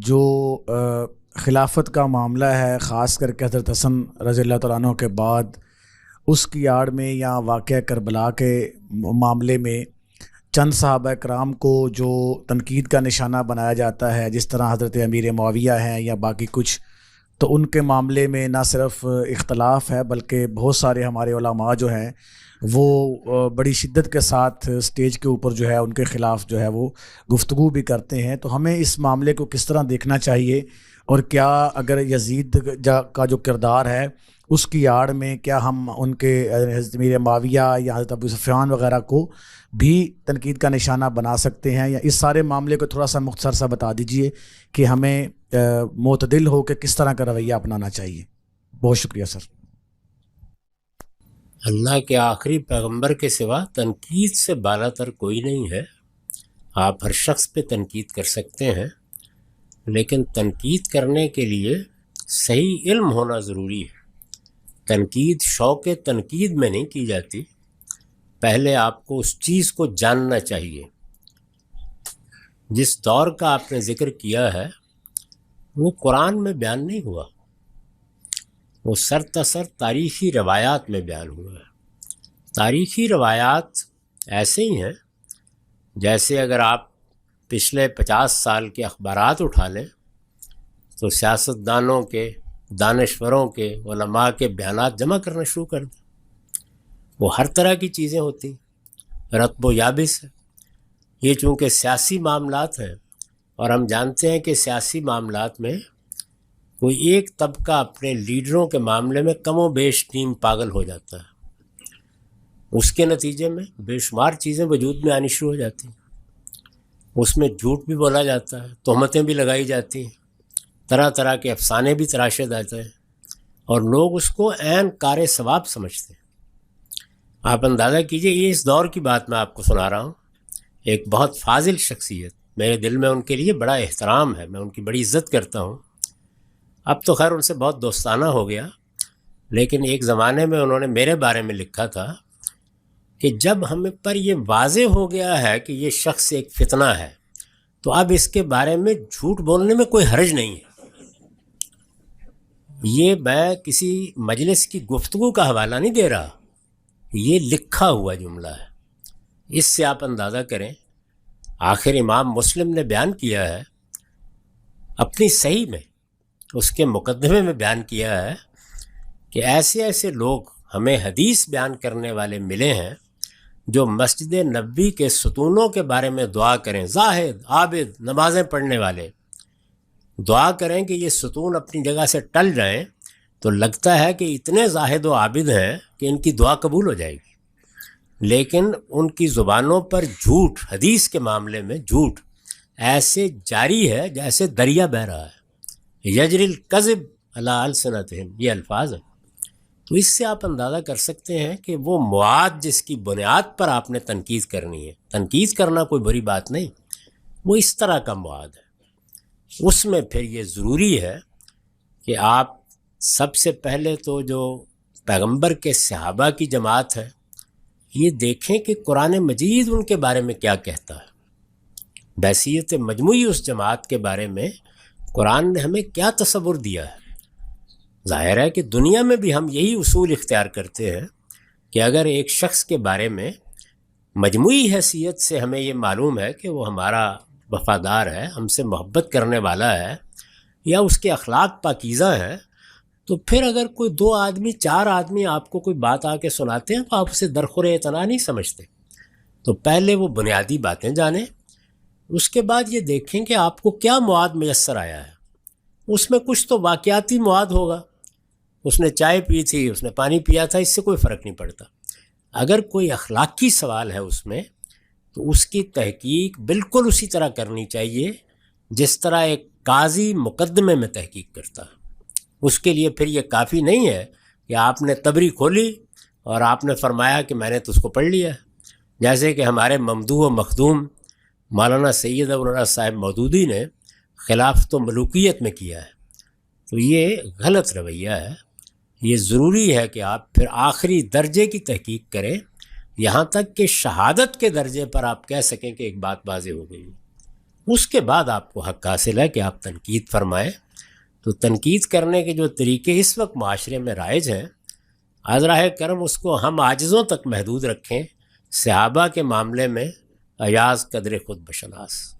جو خلافت کا معاملہ ہے، خاص کر کے حضرت حسن رضی اللہ تعالیٰ عنہ کے بعد اس کی آڑ میں یا واقعہ کربلا کے معاملے میں چند صحابہ کرام کو جو تنقید کا نشانہ بنایا جاتا ہے، جس طرح حضرت امیر معاویہ ہیں یا باقی کچھ، تو ان کے معاملے میں نہ صرف اختلاف ہے بلکہ بہت سارے ہمارے علماء جو ہیں وہ بڑی شدت کے ساتھ سٹیج کے اوپر جو ہے ان کے خلاف جو ہے وہ گفتگو بھی کرتے ہیں۔ تو ہمیں اس معاملے کو کس طرح دیکھنا چاہیے، اور کیا اگر یزید کا جو کردار ہے اس کی آڑ میں کیا ہم ان کے حضرت امیر معاویہ یا حضرت ابو سفیان وغیرہ کو بھی تنقید کا نشانہ بنا سکتے ہیں، یا اس سارے معاملے کو تھوڑا سا مختصر سا بتا دیجئے کہ ہمیں معتدل ہو کے کس طرح کا رویہ اپنانا چاہیے۔ بہت شکریہ سر۔ اللہ کے آخری پیغمبر کے سوا تنقید سے بالا تر کوئی نہیں ہے۔ آپ ہر شخص پہ تنقید کر سکتے ہیں، لیکن تنقید کرنے کے لیے صحیح علم ہونا ضروری ہے۔ تنقید شوق تنقید میں نہیں کی جاتی، پہلے آپ کو اس چیز کو جاننا چاہیے۔ جس دور کا آپ نے ذکر کیا ہے وہ قرآن میں بیان نہیں ہوا، وہ سرتاسر تاریخی روایات میں بیان ہوا ہے۔ تاریخی روایات ایسے ہی ہیں جیسے اگر آپ پچھلے 50 سال کے اخبارات اٹھا لیں تو سیاستدانوں کے، دانشوروں کے، علماء کے بیانات جمع کرنا شروع کر دیں۔ وہ ہر طرح کی چیزیں ہوتی، رطب و یابس ہے۔ یہ چونکہ سیاسی معاملات ہیں، اور ہم جانتے ہیں کہ سیاسی معاملات میں کوئی ایک طبقہ اپنے لیڈروں کے معاملے میں کم و بیش ٹیم پاگل ہو جاتا ہے، اس کے نتیجے میں بے شمار چیزیں وجود میں آنی شروع ہو جاتی ہیں۔ اس میں جھوٹ بھی بولا جاتا ہے، تہمتیں بھی لگائی جاتی ہیں، طرح طرح کے افسانے بھی تراشے جاتے ہیں، اور لوگ اس کو عین کار ثواب سمجھتے ہیں۔ آپ اندازہ کیجئے، یہ اس دور کی بات میں آپ کو سنا رہا ہوں۔ ایک بہت فاضل شخصیت، میرے دل میں ان کے لیے بڑا احترام ہے، میں ان کی بڑی عزت کرتا ہوں۔ اب تو خیر ان سے بہت دوستانہ ہو گیا، لیکن ایک زمانے میں انہوں نے میرے بارے میں لکھا تھا کہ جب ہمیں پر یہ واضح ہو گیا ہے کہ یہ شخص ایک فتنہ ہے تو اب اس کے بارے میں جھوٹ بولنے میں کوئی حرج نہیں ہے۔ یہ میں کسی مجلس کی گفتگو کا حوالہ نہیں دے رہا، یہ لکھا ہوا جملہ ہے۔ اس سے آپ اندازہ کریں، آخر امام مسلم نے بیان کیا ہے اپنی صحیح میں، اس کے مقدمے میں بیان کیا ہے کہ ایسے ایسے لوگ ہمیں حدیث بیان کرنے والے ملے ہیں جو مسجد نبوی کے ستونوں کے بارے میں دعا کریں، زاہد، عابد، نمازیں پڑھنے والے دعا کریں کہ یہ ستون اپنی جگہ سے ٹل جائیں، تو لگتا ہے کہ اتنے زاہد و عابد ہیں کہ ان کی دعا قبول ہو جائے گی، لیکن ان کی زبانوں پر جھوٹ، حدیث کے معاملے میں جھوٹ ایسے جاری ہے جیسے دریا بہہ رہا ہے۔ یجری الکذب علی السنتہم، یہ الفاظ ہیں۔ تو اس سے آپ اندازہ کر سکتے ہیں کہ وہ مواد جس کی بنیاد پر آپ نے تنقید کرنی ہے، تنقید کرنا کوئی بری بات نہیں، وہ اس طرح کا مواد ہے۔ اس میں پھر یہ ضروری ہے کہ آپ سب سے پہلے تو جو پیغمبر کے صحابہ کی جماعت ہے یہ دیکھیں کہ قرآن مجید ان کے بارے میں کیا کہتا ہے۔ بحیثیت مجموعی اس جماعت کے بارے میں قرآن نے ہمیں کیا تصور دیا ہے۔ ظاہر ہے کہ دنیا میں بھی ہم یہی اصول اختیار کرتے ہیں کہ اگر ایک شخص کے بارے میں مجموعی حیثیت سے ہمیں یہ معلوم ہے کہ وہ ہمارا وفادار ہے، ہم سے محبت کرنے والا ہے، یا اس کے اخلاق پاکیزہ ہیں، تو پھر اگر کوئی 2 آدمی 4 آدمی آپ کو کوئی بات آ کے سناتے ہیں تو آپ اسے درخور اعتنا نہیں سمجھتے۔ تو پہلے وہ بنیادی باتیں جانیں، اس کے بعد یہ دیکھیں کہ آپ کو کیا مواد میسر آیا ہے۔ اس میں کچھ تو واقعاتی مواد ہوگا، اس نے چائے پی تھی، اس نے پانی پیا تھا، اس سے کوئی فرق نہیں پڑتا۔ اگر کوئی اخلاقی سوال ہے اس میں تو اس کی تحقیق بالکل اسی طرح کرنی چاہیے جس طرح ایک قاضی مقدمے میں تحقیق کرتا ہے۔ اس کے لیے پھر یہ کافی نہیں ہے کہ آپ نے تبری کھولی اور آپ نے فرمایا کہ میں نے تو اس کو پڑھ لیا، جیسے کہ ہمارے ممدوح و مخدوم مولانا سید ابوالعلا صاحب مودودی نے خلافت و ملوکیت میں کیا ہے۔ تو یہ غلط رویہ ہے۔ یہ ضروری ہے کہ آپ پھر آخری درجے کی تحقیق کریں، یہاں تک کہ شہادت کے درجے پر آپ کہہ سکیں کہ ایک بات واضح ہو گئی۔ اس کے بعد آپ کو حق حاصل ہے کہ آپ تنقید فرمائیں. تو تنقید کرنے کے جو طریقے اس وقت معاشرے میں رائج ہیں، عذراہ کرم اس کو ہم عاجزوں تک محدود رکھیں. صحابہ کے معاملے میں ایاز قدر خود بشناس.